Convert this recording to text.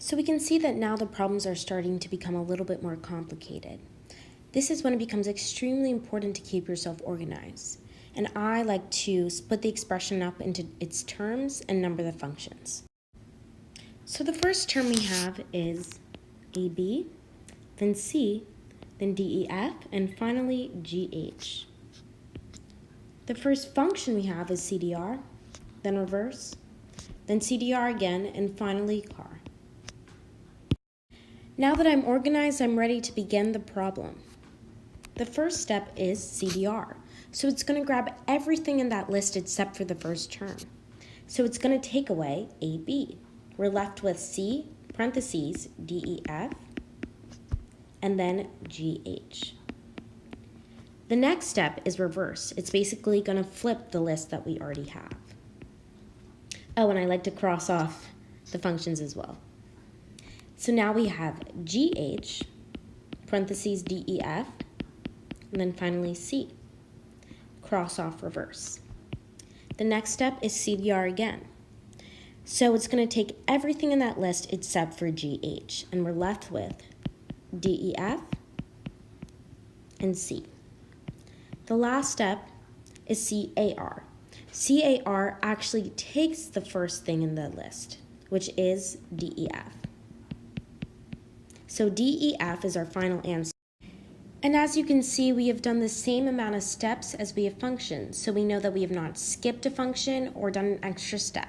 So we can see that now the problems are starting to become a little bit more complicated. This is when it becomes extremely important to keep yourself organized. And I like to split the expression up into its terms and number the functions. So the first term we have is AB, then C, then DEF, and finally GH. The first function we have is CDR, then reverse, then CDR again, and finally car. Now that I'm organized, I'm ready to begin the problem. The first step is CDR. So it's going to grab everything in that list except for the first term. So it's going to take away AB. We're left with C, parentheses, DEF, and then GH. The next step is reverse. It's basically going to flip the list that we already have. Oh, and I like to cross off the functions as well. So now we have GH, parentheses, DEF, and then finally C. Cross off reverse. The next step is CDR again. So it's going to take everything in that list except for GH, and we're left with DEF and C. The last step is CAR. CAR actually takes the first thing in the list, which is DEF. So DEF is our final answer. And as you can see, we have done the same amount of steps as we have functions, so we know that we have not skipped a function or done an extra step.